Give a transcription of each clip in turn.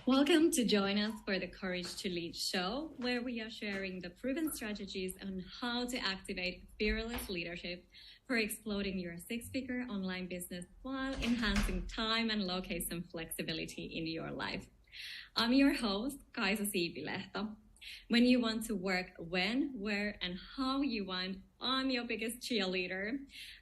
Welcome to join us for the Courage to Lead show, where we are sharing the proven strategies on how to activate fearless leadership for exploding your six-figure online business while enhancing time and location flexibility in your life. I'm your host, Kaisa Siipilehto. When you want to work when, where, and how you want, I'm your biggest cheerleader.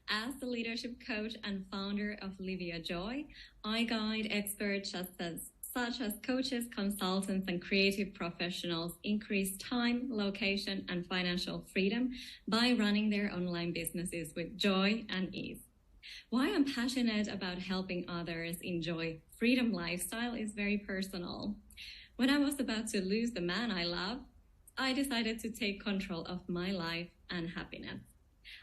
As the leadership coach and founder of Livia Joy, I guide experts such as coaches, consultants, and creative professionals increase time, location, and financial freedom by running their online businesses with joy and ease. Why I'm passionate about helping others enjoy freedom lifestyle is very personal. When I was about to lose the man I love, I decided to take control of my life and happiness.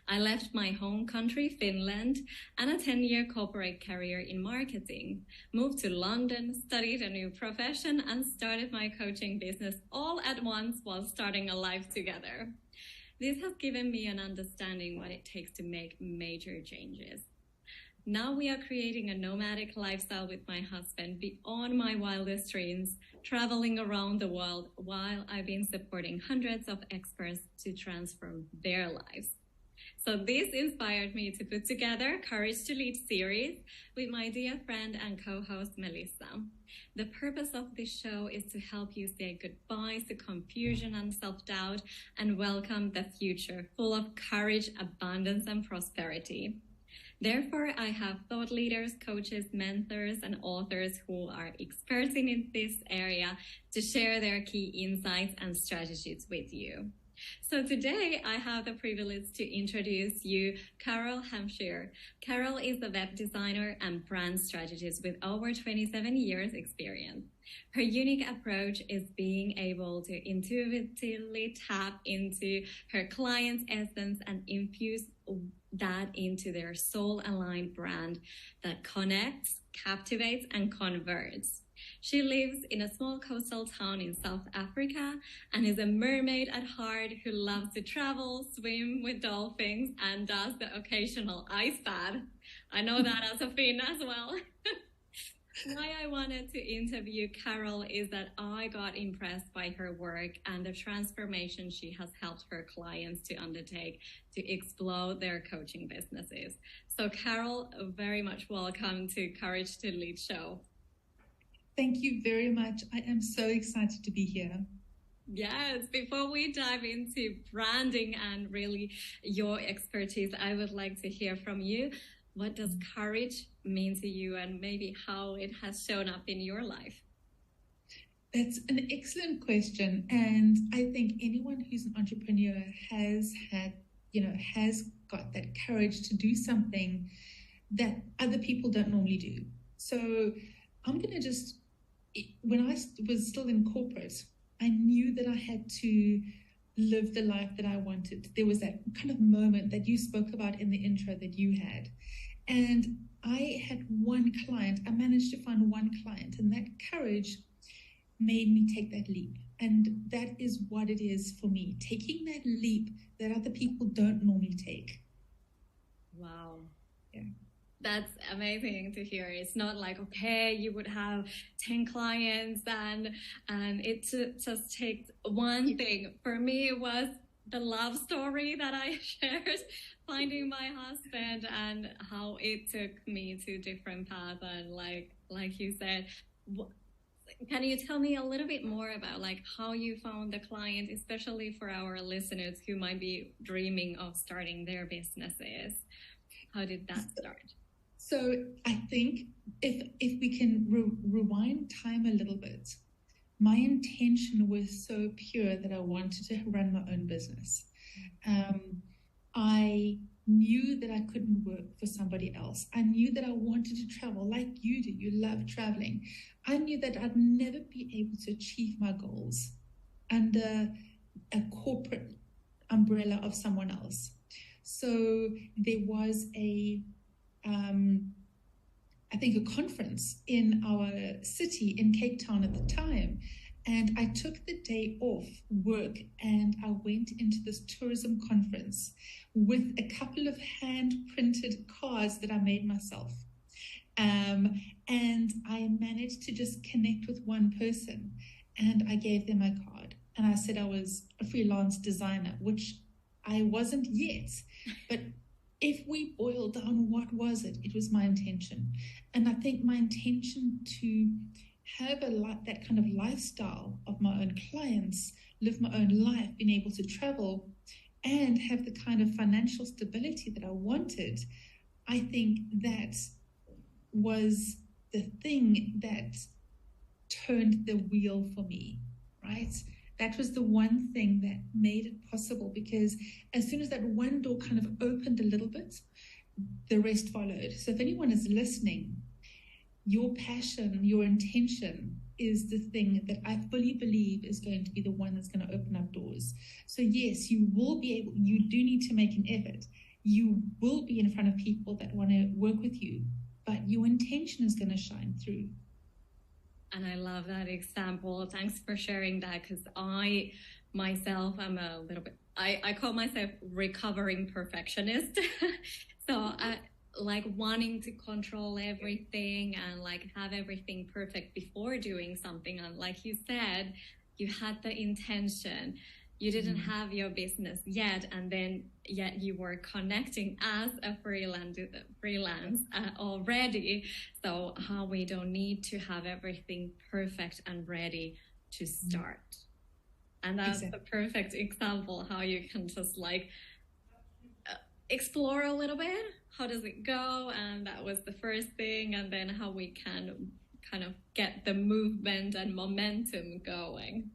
I left my home country, Finland, and a 10-year corporate career in marketing, moved to London, studied a new profession, and started my coaching business all at once while starting a life together. This has given me an understanding what it takes to make major changes. Now we are creating a nomadic lifestyle with my husband beyond my wildest dreams, traveling around the world while I've been supporting hundreds of experts to transform their lives. So this inspired me to put together Courage to Lead series with my dear friend and co-host Melissa. The purpose of this show is to help you say goodbye to confusion and self-doubt and welcome the future full of courage, abundance, and prosperity. Therefore, I have thought leaders, coaches, mentors, and authors who are experts in this area to share their key insights and strategies with you. So today I have the privilege to introduce you Carol Hampshire. Carol is a web designer and brand strategist with over 27 years experience. Her unique approach is being able to intuitively tap into her client's essence and infuse that into their soul-aligned brand that connects, captivates, and converts. She lives in a small coastal town in South Africa and is a mermaid at heart who loves to travel, swim with dolphins, and does the occasional ice bath. I know that as a Finn as well. Why I wanted to interview Carol is that I got impressed by her work and the transformation she has helped her clients to undertake to explode their coaching businesses. So Carol, very much welcome to Courage to Lead show. Thank you very much. I am so excited to be here. Yes, before we dive into branding and really your expertise, I would like to hear from you. What does courage mean to you and maybe how it has shown up in your life? That's an excellent question. And I think anyone who's an entrepreneur has got that courage to do something that other people don't normally do. So I'm going to when I was still in corporate, I knew that I had to live the life that I wanted. There was that kind of moment that you spoke about in the intro that you had. And I had one client. I managed to find one client, and that courage made me take that leap. And that is what it is for me, taking that leap that other people don't normally take. Wow. Yeah. That's amazing to hear. It's not like, okay, you would have 10 clients and it just takes one thing. For me, it was the love story that I shared, finding my husband and how it took me to different paths. And like you said, can you tell me a little bit more about like how you found the client, especially for our listeners who might be dreaming of starting their businesses? How did that start? So I think if we can rewind time a little bit, my intention was so pure that I wanted to run my own business. I knew that I couldn't work for somebody else. I knew that I wanted to travel like you do. You love traveling. I knew that I'd never be able to achieve my goals under a corporate umbrella of someone else. So there was I think a conference in our city in Cape Town at the time. And I took the day off work and I went into this tourism conference with a couple of hand-printed cards that I made myself. And I managed to just connect with one person, and I gave them my card. And I said I was a freelance designer, which I wasn't yet. But if we boil down what was it, it was my intention. And I think my intention to have that kind of lifestyle of my own clients, live my own life, being able to travel, and have the kind of financial stability that I wanted, I think that was the thing that turned the wheel for me, right? That was the one thing that made it possible, because as soon as that one door kind of opened a little bit, the rest followed. So if anyone is listening, your passion, your intention is the thing that I fully believe is going to be the one that's going to open up doors. So yes, you will be able, you do need to make an effort. You will be in front of people that want to work with you, but your intention is going to shine through. And I love that example. Thanks for sharing that, because I myself am a little bit, I call myself recovering perfectionist. So I like wanting to control everything and like have everything perfect before doing something. And like you said, you had the intention, you didn't have your business yet, and then yet you were connecting as a freelance already. So how we don't need to have everything perfect and ready to start. And that's the perfect example how you can just like explore a little bit. How does it go? And that was the first thing. And then how we can kind of get the movement and momentum going.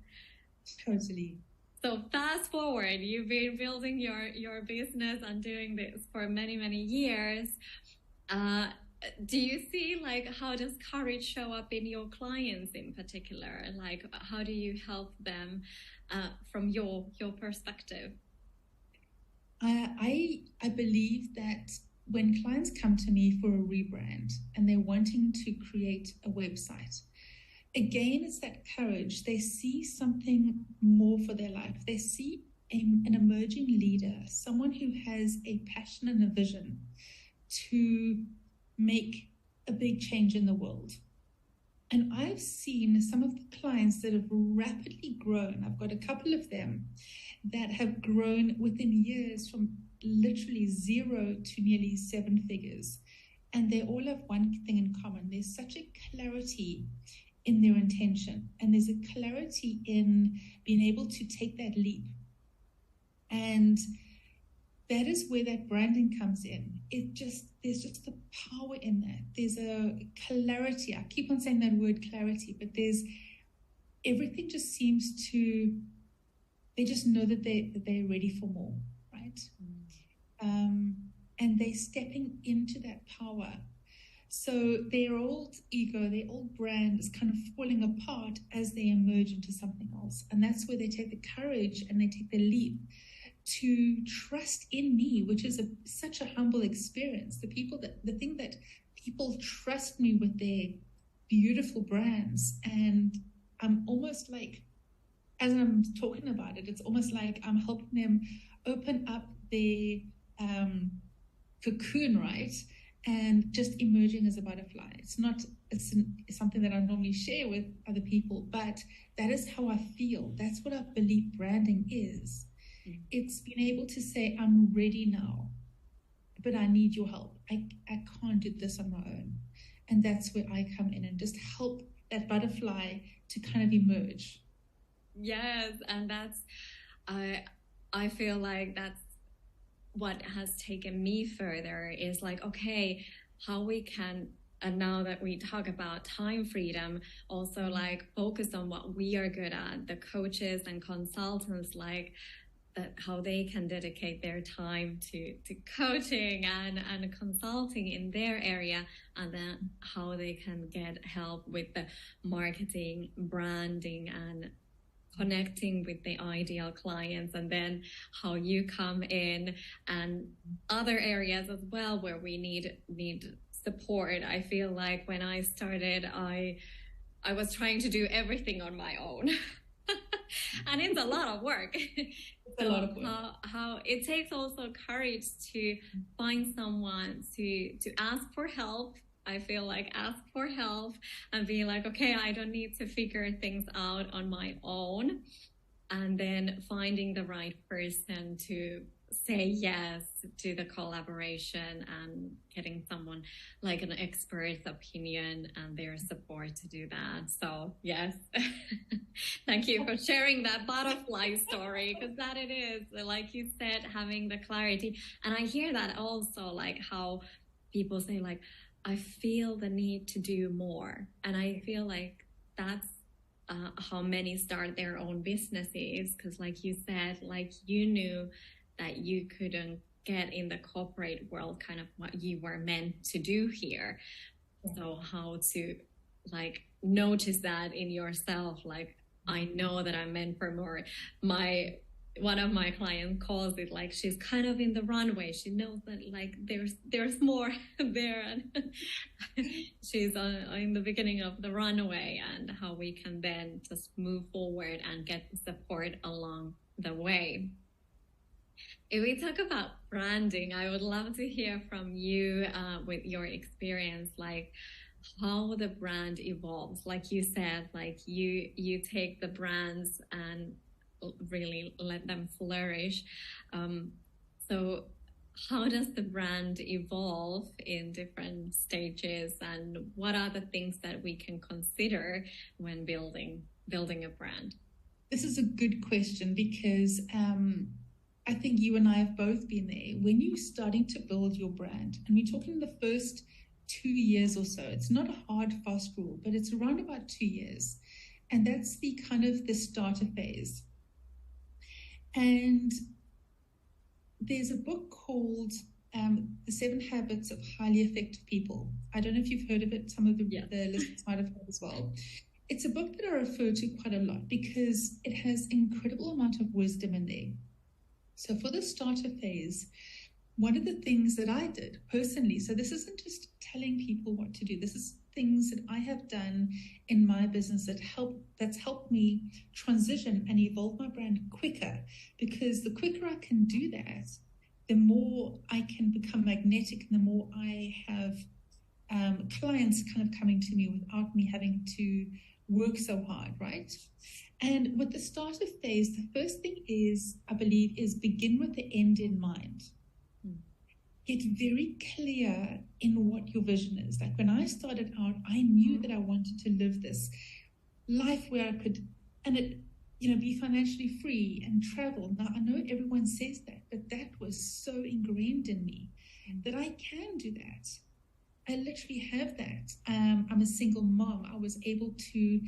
Totally. So fast forward, you've been building your business and doing this for many, many years. Do you see like how does courage show up in your clients in particular? Like how do you help them from your perspective? I believe that when clients come to me for a rebrand and they're wanting to create a website, again, it's that courage. They see something more for their life. They see an emerging leader, someone who has a passion and a vision to make a big change in the world. And I've seen some of the clients that have rapidly grown. I've got a couple of them that have grown within years from literally 0 to nearly 7 figures. And they all have one thing in common. There's such a clarity in their intention, and there's a clarity in being able to take that leap. And that is where that branding comes in. There's just the power in that. There's a clarity. I keep on saying that word clarity, but everything just seems to, they just know that they're ready for more, right? And they're stepping into that power. So their old ego, their old brand is kind of falling apart as they emerge into something else. And that's where they take the courage and they take the leap to trust in me, which is such a humble experience. The thing that people trust me with their beautiful brands. And I'm almost like, as I'm talking about it, it's almost like I'm helping them open up their cocoon, right? And just emerging as a butterfly. It's something that I normally share with other people, but that is how I feel. That's what I believe branding is. It's being able to say, I'm ready now, but I need your help. I can't do this on my own. And that's where I come in and just help that butterfly to kind of emerge. Yes, and that's, I feel like that's what has taken me further is like, okay, how we can, and now that we talk about time freedom, also like focus on what we are good at, the coaches and consultants, like that, how they can dedicate their time to coaching and consulting in their area, and then how they can get help with the marketing, branding, and connecting with the ideal clients, and then how you come in and other areas as well where we need support. I feel like when I started, I was trying to do everything on my own. And it's a lot of work. It's a lot of work. How it takes also courage to find someone to ask for help. I feel like ask for help and be like, okay, I don't need to figure things out on my own. And then finding the right person to say yes to the collaboration and getting someone like an expert's opinion and their support to do that. So yes, thank you for sharing that butterfly story, because that it is, like you said, having the clarity. And I hear that also, like how people say like, I feel the need to do more. And I feel like that's how many start their own businesses, because like you said, like you knew that you couldn't get in the corporate world kind of what you were meant to do here. So how to like notice that in yourself, like I know that I'm meant for more. One of my clients calls it like she's kind of in the runway. She knows that like there's more there, and she's in the beginning of the runway, and how we can then just move forward and get support along the way. If we talk about branding, I would love to hear from you with your experience, like how the brand evolves. Like you said, like you take the brands and really let them flourish. So how does the brand evolve in different stages, and what are the things that we can consider when building a brand? This is a good question, because I think you and I have both been there. When you're starting to build your brand, and we're talking the first 2 years or so, it's not a hard, fast rule, but it's around about 2 years. And that's the kind of the starter phase. And there's a book called The 7 Habits of Highly Effective People. I don't know if you've heard of it. Some of the listeners might have heard as well. It's a book that I refer to quite a lot because it has incredible amount of wisdom in there. So for the starter phase, one of the things that I did personally, so this isn't just telling people what to do, this is things that I have done in my business that's helped me transition and evolve my brand quicker, because the quicker I can do that, the more I can become magnetic, and the more I have clients kind of coming to me without me having to work so hard, right? And with the starter phase, the first thing is, I believe, is begin with the end in mind. Get very clear in what your vision is. Like when I started out, I knew that I wanted to live this life where I could, and it, be financially free and travel. Now I know everyone says that, but that was so ingrained in me that I can do that. I literally have that. I'm a single mom. I was able to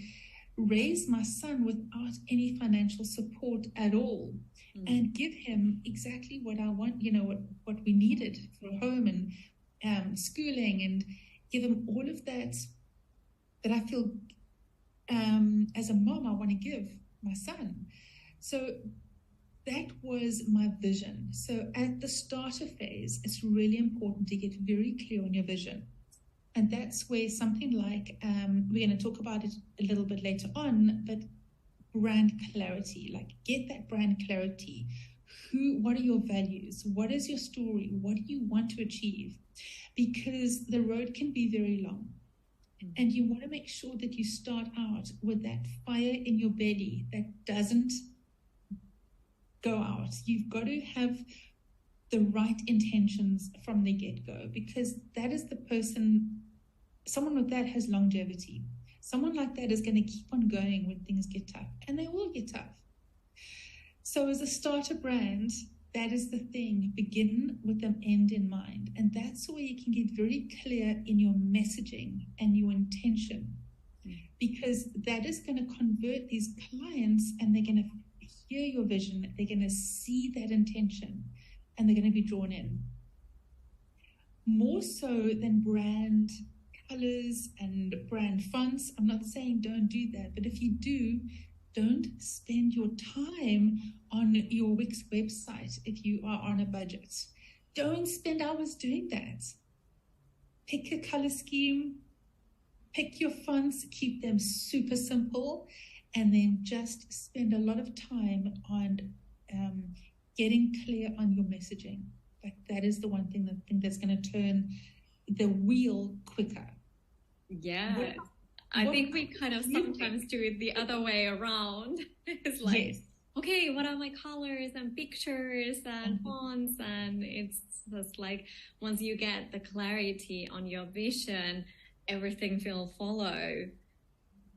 raise my son without any financial support at all, and give him exactly what I want, what we needed for home and schooling, and give him all of that I feel as a mom I want to give my son. So that was my vision. So at the starter phase, it's really important to get very clear on your vision. And that's where something like, we're going to talk about it a little bit later on, but brand clarity, like get that brand clarity. What are your values? What is your story? What do you want to achieve? Because the road can be very long. And you want to make sure that you start out with that fire in your belly that doesn't go out. You've got to have the right intentions from the get-go, because that is the person, someone with that has longevity. Someone like that is going to keep on going when things get tough, and they will get tough. So as a starter brand, that is the thing. Begin with the end in mind. And that's where you can get very clear in your messaging and your intention, because that is going to convert these clients, and they're going to hear your vision. They're going to see that intention, and they're going to be drawn in. More so than brand colors and brand fonts. I'm not saying don't do that, but if you do, don't spend your time on your Wix website if you are on a budget. Don't spend hours doing that. Pick a color scheme, pick your fonts, keep them super simple, and then just spend a lot of time on getting clear on your messaging. Like that is the one thing that's going to turn the wheel quicker. Yeah. I think we kind of sometimes do it the other way around. It's like, yes. Okay, what are my colors and pictures and fonts? And it's just like once you get the clarity on your vision, everything will follow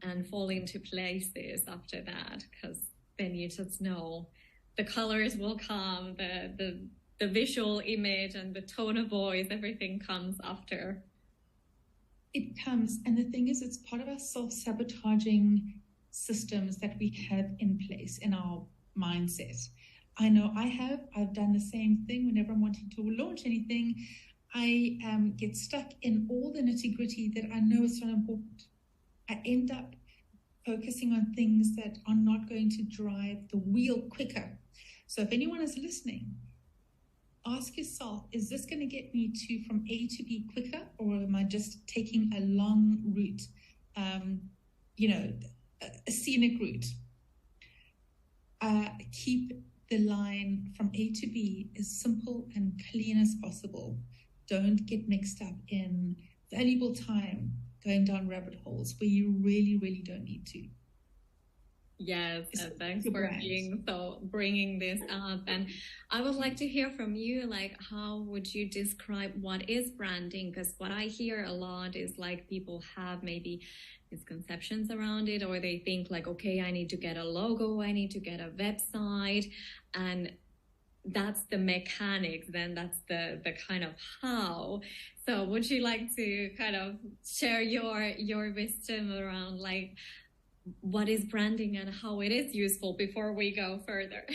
and fall into places after that, because then you just know the colors will come, the visual image and the tone of voice, everything comes after. It comes, and the thing is, it's part of our self-sabotaging systems that we have in place in our mindset. I know I've done the same thing. Whenever I'm wanting to launch anything, I get stuck in all the nitty-gritty that I know is not important. I end up focusing on things that are not going to drive the wheel quicker. So if anyone is listening, ask yourself, is this going to get me from A to B quicker, or am I just taking a long route, a scenic route? Keep the line from A to B as simple and clean as possible. Don't get mixed up in valuable time going down rabbit holes where you really, really don't need to. Yes, thanks for bringing this up. And I would like to hear from you, like, how would you describe what is branding? Because what I hear a lot is like people have maybe misconceptions around it, or they think like, okay, I need to get a logo, I need to get a website, and that's the mechanics, then that's the kind of how. So would you like to kind of share your wisdom around like what is branding and how it is useful before we go further?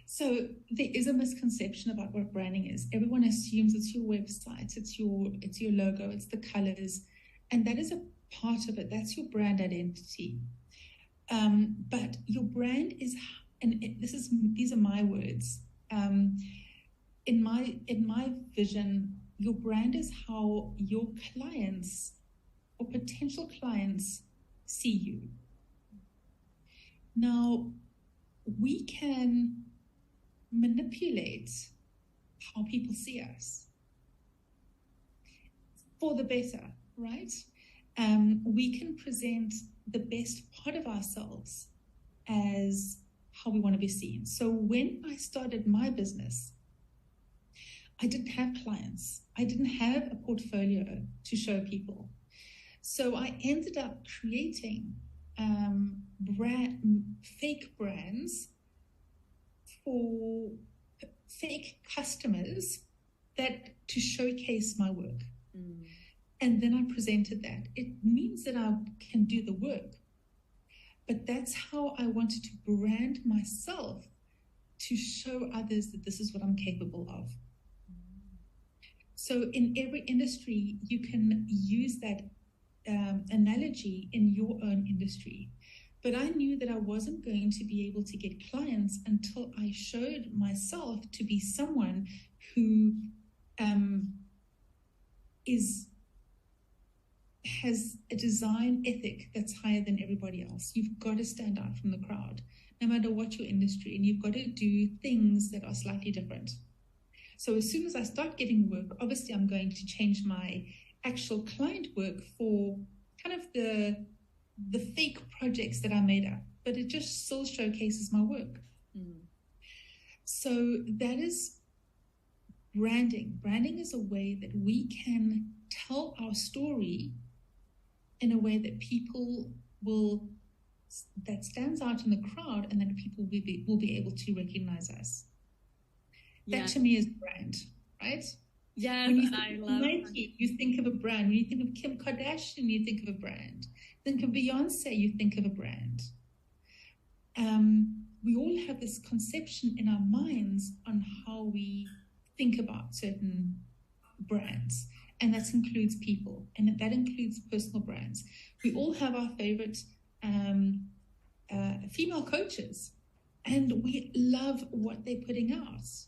So there is a misconception about what branding is. Everyone assumes it's your website, it's your logo, it's the colors, and that is a part of it. That's your brand identity. But your brand is, and these are my words. In my vision, your brand is how your clients or potential clients see you. Now, we can manipulate how people see us for the better, right? We can present the best part of ourselves as how we want to be seen. So when I started my business, I didn't have clients. I didn't have a portfolio to show people. So I ended up creating fake brands for fake customers to showcase my work. And then I presented that. It means that I can do the work, but that's how I wanted to brand myself, to show others that this is what I'm capable of. So in every industry, you can use that analogy in your own industry. But I knew that I wasn't going to be able to get clients until I showed myself to be someone who has a design ethic that's higher than everybody else. You've got to stand out from the crowd, no matter what your industry, and you've got to do things that are slightly different. So as soon as I start getting work, obviously I'm going to change my actual client work for kind of the fake projects that I made up, but it just still showcases my work. So that is branding. Branding is a way that we can tell our story in a way that that stands out in the crowd, and that people will be able to recognize us. Yeah. That to me is brand, right? Yes, when you think of Nike, you think of a brand. When you think of Kim Kardashian, you think of a brand. Think of Beyonce, you think of a brand. We all have this conception in our minds on how we think about certain brands, and that includes people, and that includes personal brands. We all have our favorite female coaches, and we love what they're putting out.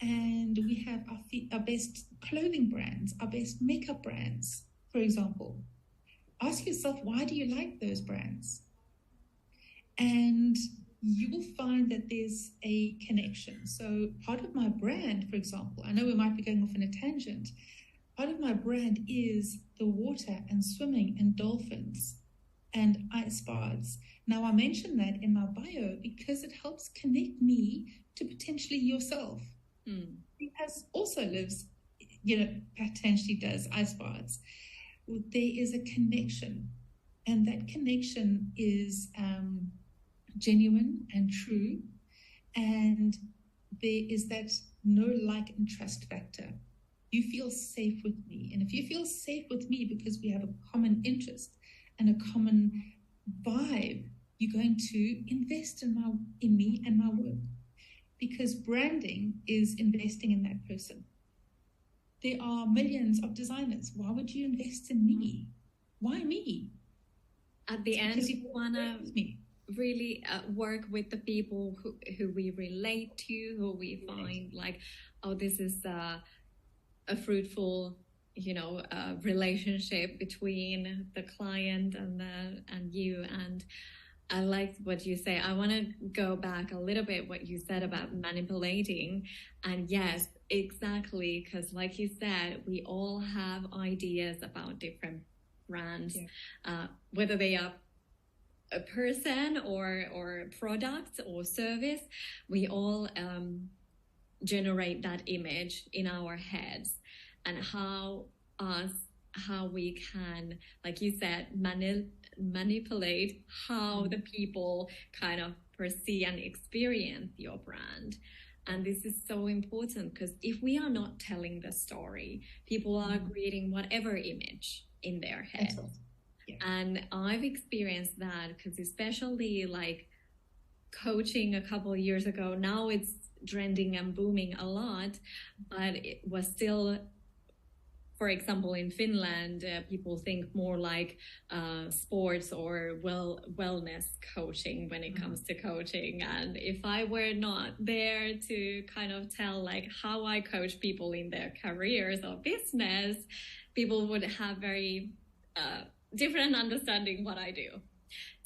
And we have our best clothing brands, our best makeup brands, for example. Ask yourself, why do you like those brands? And you will find that there's a connection. So part of my brand, for example, I know we might be going off on a tangent, part of my brand is the water and swimming and dolphins and ice baths. Now, I mention that in my bio because it helps connect me to potentially yourself, who also lives, potentially does ice baths. There is a connection, and that connection is genuine and true, and there is that know, like, and trust factor. You feel safe with me, and if you feel safe with me because we have a common interest and a common vibe, you're going to invest in me and my work, because branding is investing in that person. There are millions of designers. Why would you invest in me? Why me? At the end, you want to really work with the people who we relate to, who we find like, oh, this is a fruitful, relationship between the client and you. And I liked what you say. I want to go back a little bit what you said about manipulating. And yes, exactly, because like you said, we all have ideas about different brands, whether they are a person or product or service. We all generate that image in our heads, and how we can, like you said, manipulate how the people kind of perceive and experience your brand. And this is so important, because if we are not telling the story, people are creating whatever image in their head. And I've experienced that, because especially like coaching a couple of years ago, now it's trending and booming a lot, but it was still, for example, in Finland, people think more like sports or wellness coaching when it comes to coaching. And if I were not there to kind of tell like how I coach people in their careers or business, people would have very different understanding what I do.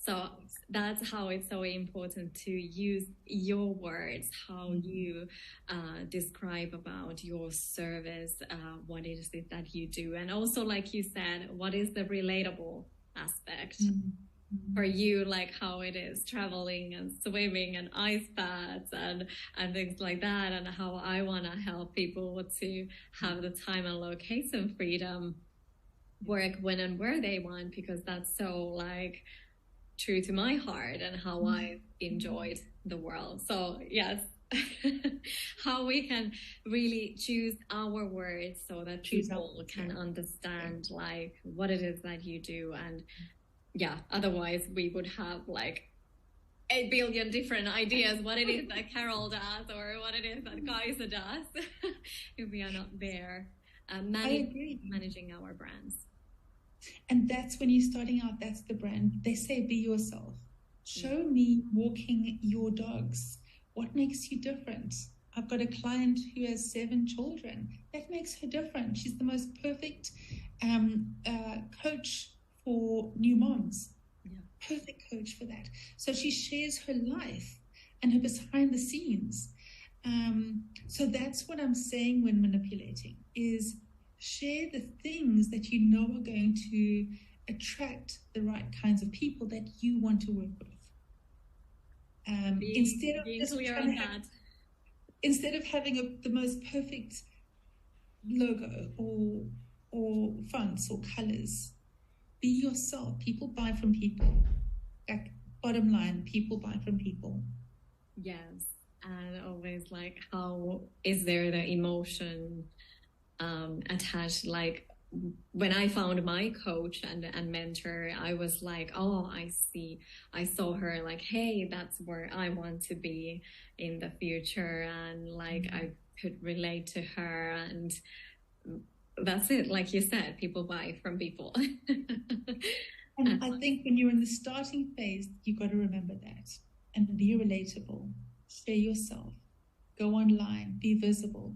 So that's how it's so important to use your words, how you describe about your service, what is it that you do. And also, like you said, what is the relatable aspect for you, like how it is traveling and swimming and ice baths and things like that, and how I want to help people to have the time and location freedom, work when and where they want, because that's so like true to my heart and how I enjoyed the world. So yes, how we can really choose our words so that people can understand like what it is that you do. And otherwise we would have like 8 billion different ideas what it is that Carol does or what it is that Kaisa does if we are not there managing our brands. And that's when you're starting out, that's the brand. They say, be yourself. Show me walking your dogs. What makes you different? I've got a client who has 7 children. That makes her different. She's the most perfect coach for new moms. Perfect coach for that. So she shares her life and her behind the scenes. So that's what I'm saying when manipulating is share the things that you know are going to attract the right kinds of people that you want to work with. Instead of having the most perfect logo or fonts or colors, be yourself. People buy from people. Like, bottom line, people buy from people. Yes, and always like, how is there the emotion attached? Like when I found my coach and mentor, I was like, oh, I saw her like, hey, that's where I want to be in the future, and like I could relate to her, and that's it. Like you said, people buy from people. And I think when you're in the starting phase, you got to remember that and be relatable. Share yourself. Go online. Be visible.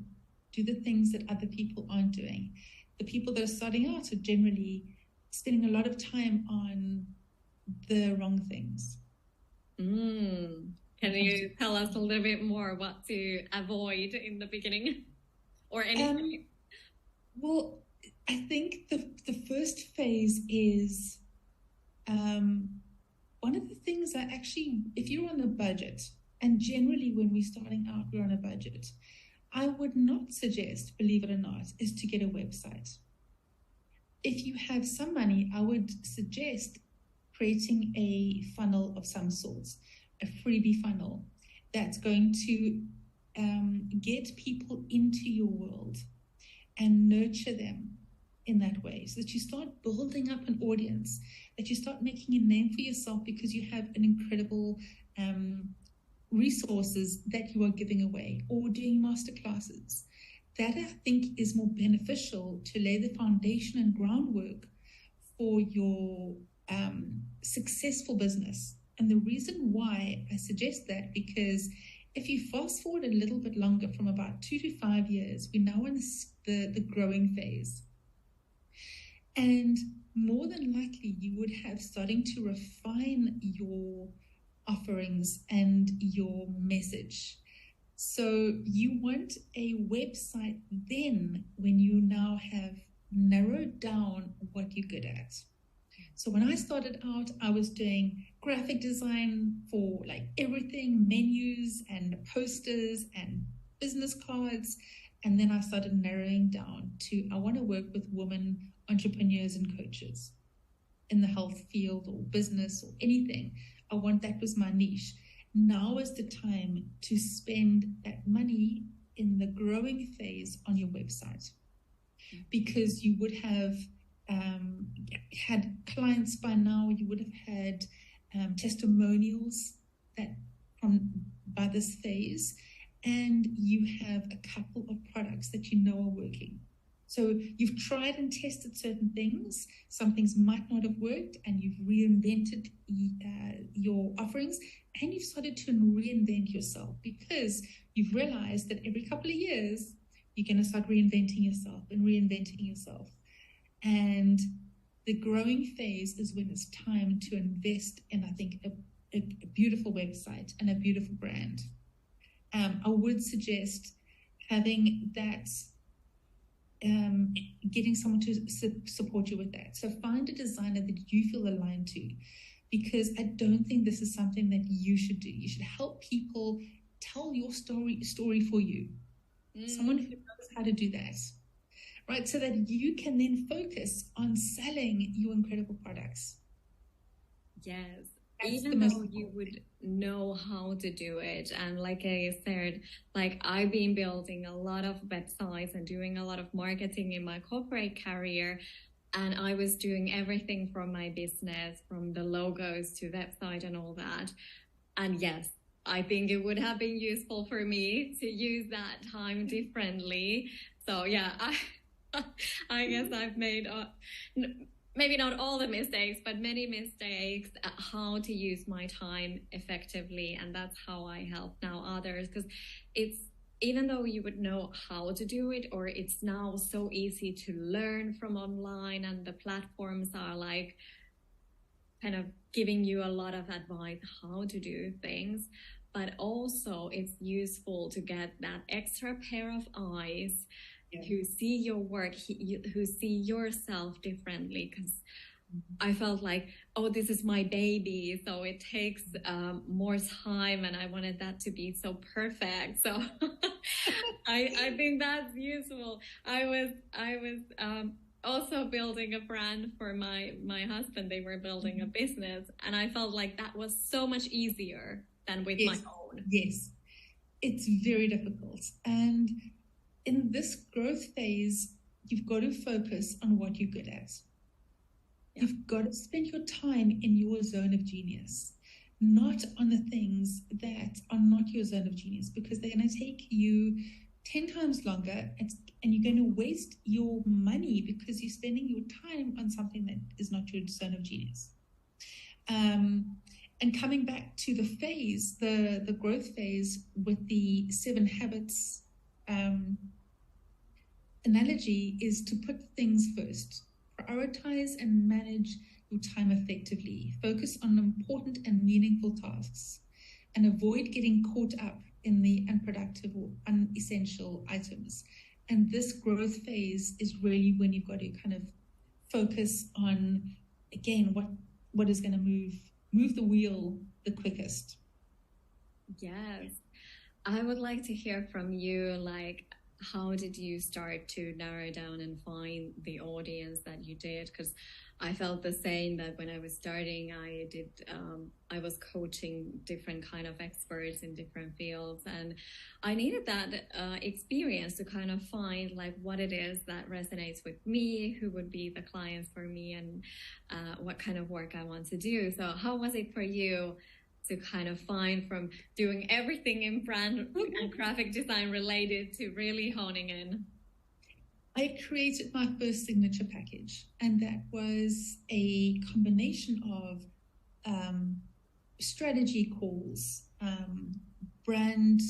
Do the things that other people aren't doing. The people that are starting out are generally spending a lot of time on the wrong things. Can you tell us a little bit more what to avoid in the beginning or anything? Well, I think the first phase is one of the things that actually, if you're on a budget, and generally when we're starting out, we're on a budget, I would not suggest, believe it or not, is to get a website. If you have some money, I would suggest creating a funnel of some sorts, a freebie funnel that's going to get people into your world and nurture them in that way, so that you start building up an audience, that you start making a name for yourself because you have an incredible resources that you are giving away, or doing masterclasses. That, I think, is more beneficial to lay the foundation and groundwork for your successful business. And the reason why I suggest that, because if you fast forward a little bit longer, from about 2 to 5 years, we're now in the growing phase. And more than likely, you would have starting to refine your offerings and your message. So you want a website then when you now have narrowed down what you're good at. So when I started out, I was doing graphic design for like everything, menus and posters and business cards. And then I started narrowing down to, I want to work with women entrepreneurs and coaches in the health field or business or anything. That was my niche. Now is the time to spend that money in the growing phase on your website, because you would have had clients by now. You would have had testimonials by this phase, and you have a couple of products that you know are working. So you've tried and tested certain things. Some things might not have worked, and you've reinvented your offerings, and you've started to reinvent yourself, because you've realized that every couple of years, you're going to start reinventing yourself and reinventing yourself. And the growing phase is when it's time to invest in, I think, a beautiful website and a beautiful brand. I would suggest having that, getting someone to support you with that. So find a designer that you feel aligned to, because I don't think this is something that you should do. You should help people tell your story for you. Someone who knows how to do that, right? So that you can then focus on selling your incredible products. Yes. Even though you would know how to do it. And like I said, like I've been building a lot of websites and doing a lot of marketing in my corporate career. And I was doing everything from my business, from the logos to website and all that. And yes, I think it would have been useful for me to use that time differently. So yeah, I guess I've made... maybe not all the mistakes, but many mistakes at how to use my time effectively. And that's how I help now others, because it's, even though you would know how to do it, or it's now so easy to learn from online, and the platforms are like kind of giving you a lot of advice how to do things, but also it's useful to get that extra pair of eyes who see your work, who see yourself differently. Because I felt like, oh, this is my baby, so it takes more time, and I wanted that to be so perfect. So I think that's useful. I was also building a brand for my husband. They were building a business, and I felt like that was so much easier than with my own. Yes, it's very difficult. And in this growth phase, you've got to focus on what you're good at. Yeah. You've got to spend your time in your zone of genius, not on the things that are not your zone of genius, because they're going to take you 10 times longer, and you're going to waste your money because you're spending your time on something that is not your zone of genius. And coming back to the phase, the growth phase with the 7 habits analogy, is to put things first. Prioritize and manage your time effectively. Focus on important and meaningful tasks, and avoid getting caught up in the unproductive or unessential items. And this growth phase is really when you've got to kind of focus on, again, what is going to move the wheel the quickest. Yes. I would like to hear from you, like, how did you start to narrow down and find the audience that you did? Because I felt the same, that when I was starting, I was coaching different kind of experts in different fields, and I needed that experience to kind of find like what it is that resonates with me, who would be the clients for me, and what kind of work I want to do. So how was it for you to kind of find from doing everything in brand and graphic design related to really honing in? I created my first signature package, and that was a combination of strategy calls, brand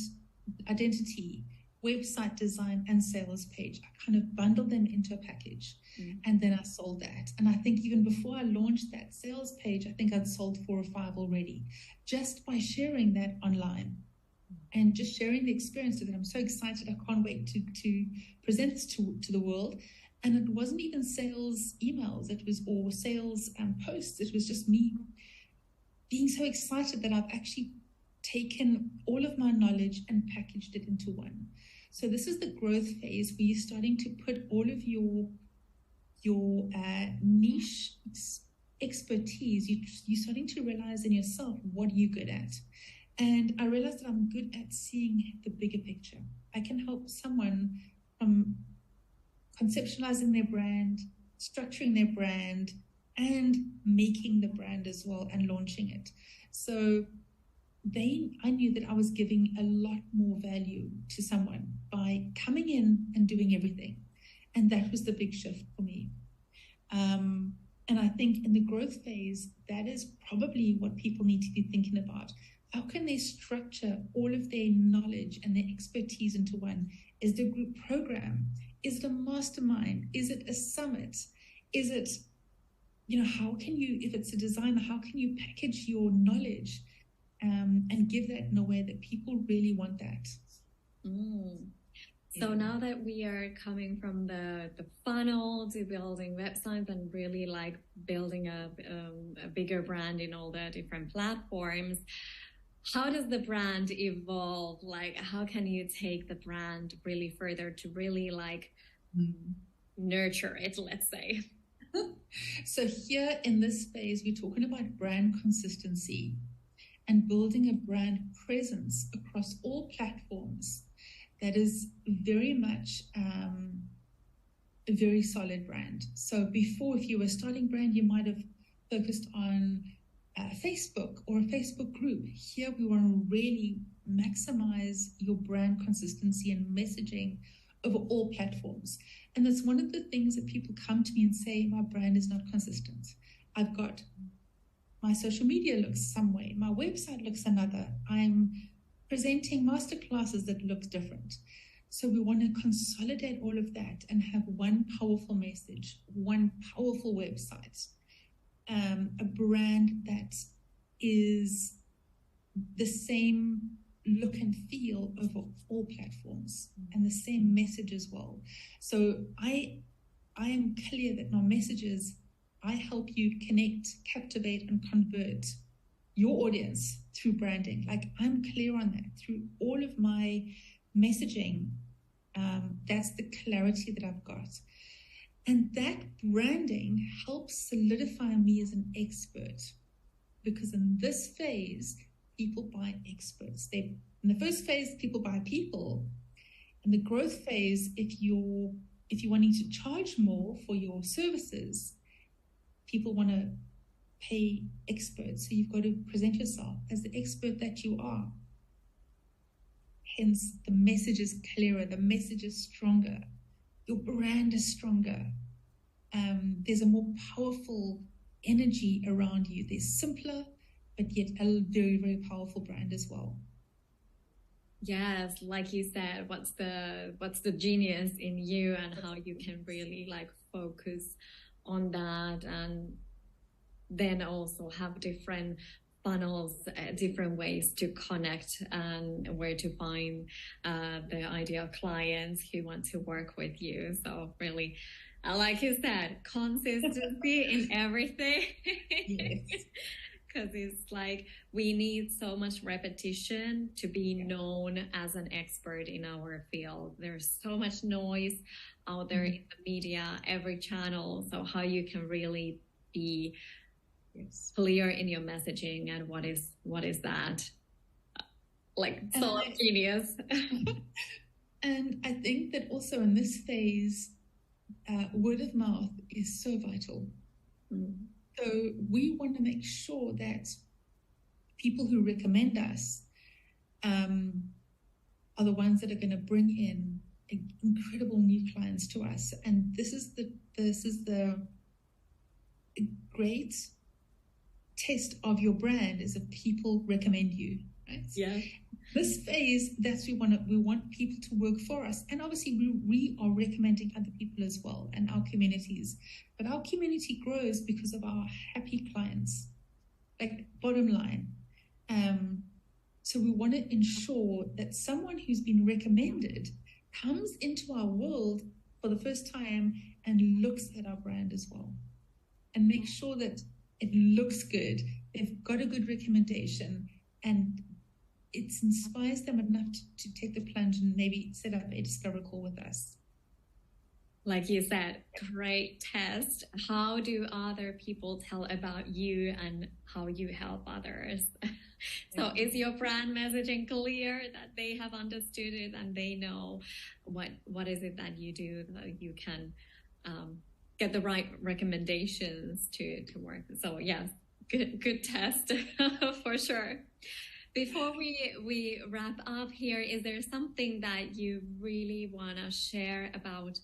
identity, website design, and sales page. I kind of bundled them into a package, and then I sold that. And I think even before I launched that sales page, I think I'd sold 4 or 5 already, just by sharing that online and just sharing the experience of it. I'm so excited. I can't wait to present this to the world. And it wasn't even sales emails, or sales posts. It was just me being so excited that I've actually taken all of my knowledge and packaged it into one. So this is the growth phase where you're starting to put all of your niche expertise. You're starting to realize in yourself what you're good at. And I realized that I'm good at seeing the bigger picture. I can help someone from conceptualizing their brand, structuring their brand, and making the brand as well and launching it. So I knew that I was giving a lot more value to someone by coming in and doing everything. And that was the big shift for me. And I think in the growth phase, that is probably what people need to be thinking about. How can they structure all of their knowledge and their expertise into one? Is it a group program? Is it a mastermind? Is it a summit? Is it, how can you, if it's a designer, how can you package your knowledge and give that in a way that people really want that? So now that we are coming from the funnel to building websites and really like building a bigger brand in all the different platforms, how does the brand evolve? Like, how can you take the brand really further to really like nurture it, let's say? So here in this phase, we're talking about brand consistency and building a brand presence across all platforms. That is very much a very solid brand. So before, if you were a starting brand, you might have focused on Facebook or a Facebook group. Here we want to really maximize your brand consistency and messaging over all platforms. And that's one of the things that people come to me and say, my brand is not consistent. I've got my social media looks some way, my website looks another. I'm presenting masterclasses that looks different. So we want to consolidate all of that and have one powerful message, one powerful website, a brand that is the same look and feel over all platforms and the same message as well. So I am clear that my messages, I help you connect, captivate, and convert your audience through branding. Like, I'm clear on that through all of my messaging. That's the clarity that I've got. And that branding helps solidify me as an expert, because in this phase, people buy experts. In the first phase, people buy people. In the growth phase, if you're wanting to charge more for your services, people want to pay experts. So you've got to present yourself as the expert that you are. Hence, the message is clearer, the message is stronger, your brand is stronger. There's a more powerful energy around you. There's simpler, but yet a very, very powerful brand as well. Yes, like you said, what's the genius in you, and how you can really like focus on that, and then also have different funnels, different ways to connect and where to find the ideal clients who want to work with you. So really, like you said, consistency in everything. Yes. Because it's like we need so much repetition to be known as an expert in our field. There's so much noise out there in the media, every channel. So how you can really be clear in your messaging and what is that? Like so genius. And I think that also in this phase, word of mouth is so vital. So we want to make sure that people who recommend us are the ones that are going to bring in incredible new clients to us. And this is the great test of your brand, is if people recommend you, right? Yeah. This phase, that's we want people to work for us, and obviously we are recommending other people as well, and our communities. But our community grows because of our happy clients, like bottom line. So we want to ensure that someone who's been recommended comes into our world for the first time and looks at our brand as well, and make sure that it looks good. They've got a good recommendation, and it inspires them enough to take the plunge and maybe set up a discover call with us. Like you said, great test. How do other people tell about you and how you help others? So is your brand messaging clear, that they have understood it and they know what is it that you do, that you can get the right recommendations to work? So yes, good test for sure. Before we wrap up here, is there something that you really want to share about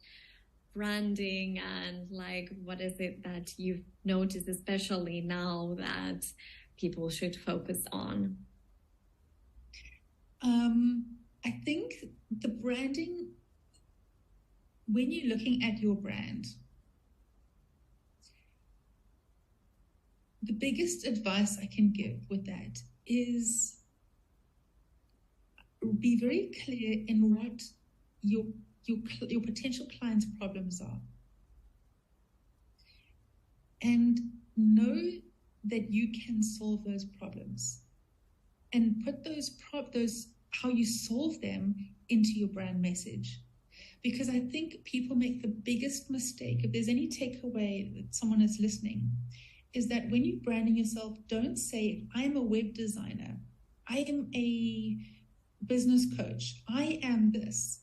branding, and like what is it that you've noticed, especially now, that people should focus on? I think the branding, when you're looking at your brand, the biggest advice I can give with that is be very clear in what your potential clients' problems are, and know that you can solve those problems, and put those how you solve them into your brand message. Because I think people make the biggest mistake, if there's any takeaway that someone is listening, is that when you're branding yourself, don't say, I'm a web designer, I am a business coach, I am this.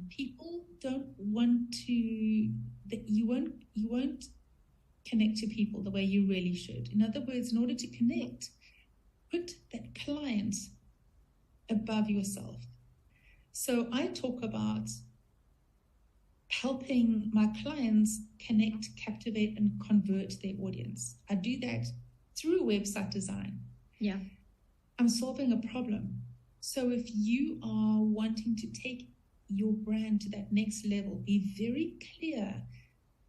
People don't want to, that you won't connect to people the way you really should. In other words, in order to connect, put that client above yourself. So I talk about helping my clients connect, captivate, and convert their audience. I do that through website design. Yeah. I'm solving a problem. So if you are wanting to take your brand to that next level, be very clear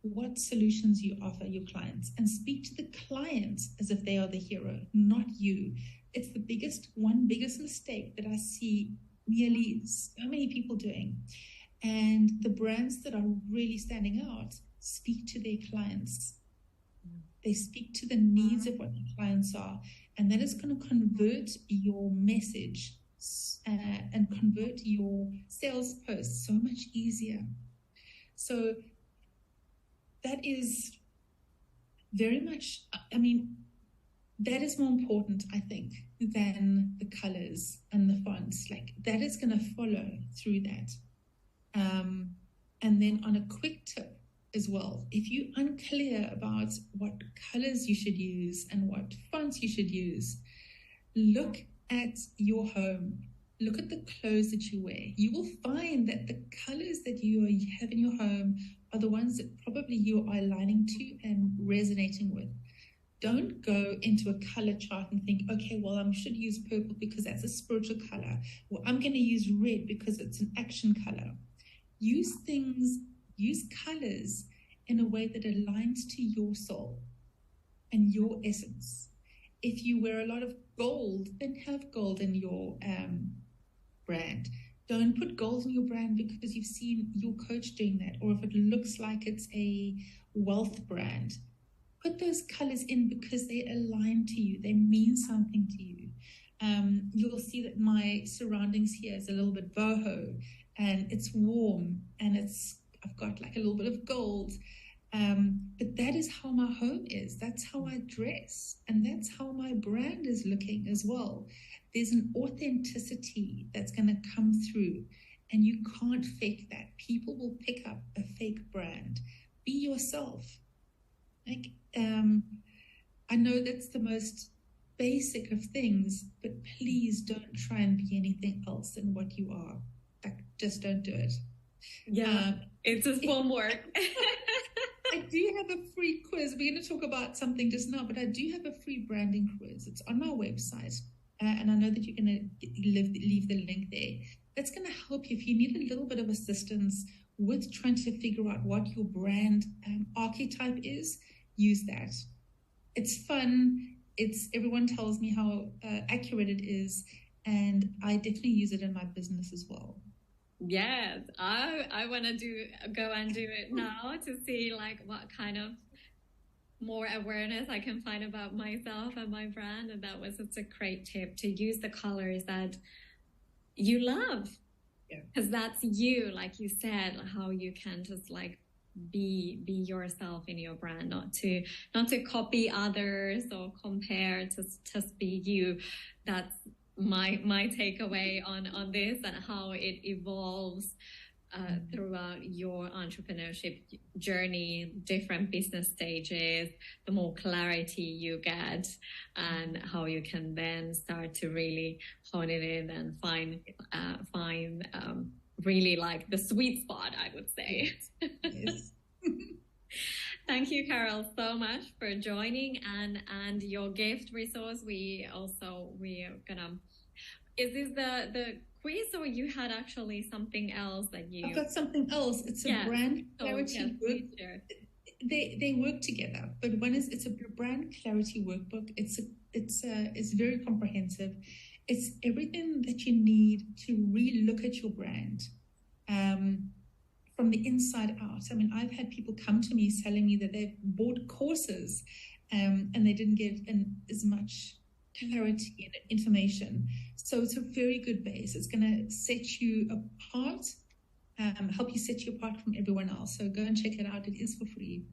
what solutions you offer your clients, and speak to the clients as if they are the hero, not you. It's the biggest mistake that I see nearly so many people doing. And the brands that are really standing out speak to their clients. They speak to the needs of what the clients are, and that is going to convert your message and convert your sales posts so much easier. So that is very much, that is more important, I think, than the colors and the fonts. Like, that is going to follow through that. And then on a quick tip as well, if you're unclear about what colors you should use and what fonts you should use, look at your home. Look at the clothes that you wear. You will find that the colors that you have in your home are the ones that probably you are aligning to and resonating with. Don't go into a color chart and think, okay, well, I should use purple because that's a spiritual color. Well, I'm going to use red because it's an action color. Use colors in a way that aligns to your soul and your essence. If you wear a lot of gold, then have gold in your brand. Don't put gold in your brand because you've seen your coach doing that, or if it looks like it's a wealth brand. Put those colors in because they align to you. They mean something to you. You'll see that my surroundings here is a little bit boho, and it's warm, and I've got like a little bit of gold. But that is how my home is. That's how I dress, and that's how my brand is looking as well. There's an authenticity that's going to come through, and you can't fake that. People will pick up a fake brand. Be yourself. Like, I know that's the most basic of things, but please don't try and be anything else than what you are. Like, just don't do it. Yeah, it's a fun work. I do have a free quiz. We're going to talk about something just now, but I do have a free branding quiz. It's on my website, and I know that you're going to leave the link there. That's going to help you if you need a little bit of assistance with trying to figure out what your brand archetype is. Use that. It's fun. Everyone tells me how accurate it is, and I definitely use it in my business as well. Yes, I want to go and do it now to see like what kind of more awareness I can find about myself and my brand. And that was such a great tip, to use the colors that you love, because that's you, like you said, how you can just like be yourself in your brand, not to copy others or compare, just be you. That's my takeaway on this, and how it evolves throughout your entrepreneurship journey, different business stages, the more clarity you get, and how you can then start to really hone it in and find really like the sweet spot, I would say. Yes. Thank you, Carol, so much for joining, and your gift resource. We're gonna. Is this the quiz, or you had actually something else that you? I've got something else. It's a brand clarity work. They work together, but it's a brand clarity workbook. It's very comprehensive. It's everything that you need to relook at your brand. From the inside out. I mean, I've had people come to me telling me that they've bought courses and they didn't get as much clarity and information. So it's a very good base. It's going to set you apart, help you set you apart from everyone else. So go and check it out. It is for free.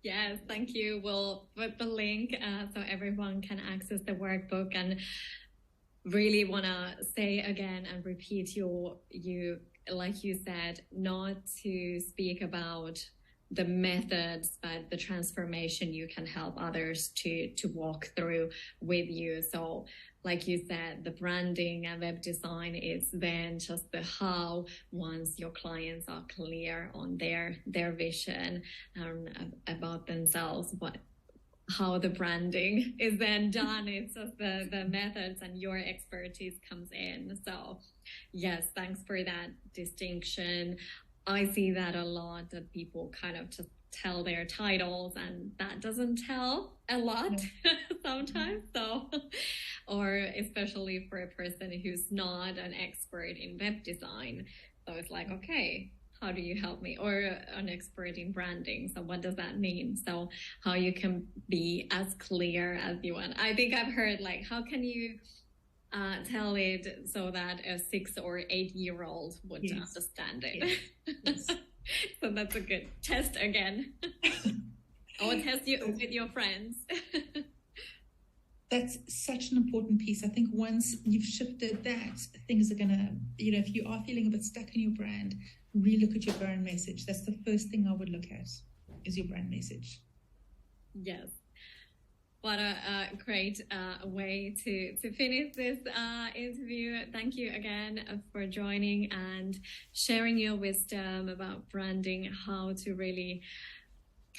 Yes, thank you. We'll put the link so everyone can access the workbook, and really want to say again and repeat you like you said, not to speak about the methods, but the transformation you can help others to walk through with you. So like you said, the branding and web design is then just the how, once your clients are clear on their vision about themselves, how the branding is then done. It's just the methods, and your expertise comes in. So yes, thanks for that distinction. I see that a lot, that people kind of just tell their titles, and that doesn't tell a lot sometimes. So, or especially for a person who's not an expert in web design. So it's like, okay, how do you help me? Or an expert in branding. So what does that mean? So how you can be as clear as you want. I think I've heard like, how can you tell it so that a 6 or 8-year-old would understand it? Yes. So that's a good test again. Or test you with your friends. That's such an important piece. I think once you've shifted that, things are gonna, if you are feeling a bit stuck in your brand, relook at your brand message. That's the first thing I would look at, is your brand message. Yes. What a great way to finish this interview. Thank you again for joining and sharing your wisdom about branding, how to really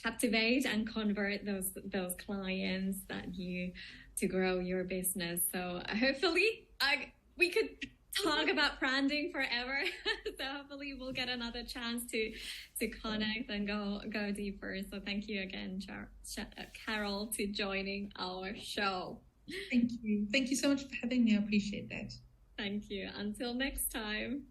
captivate and convert those clients to grow your business. So hopefully we could talk about branding forever. So hopefully we'll get another chance to connect and go deeper. So thank you again, Carol, to joining our show. Thank you so much for having me. I appreciate that. Thank you. Until next time.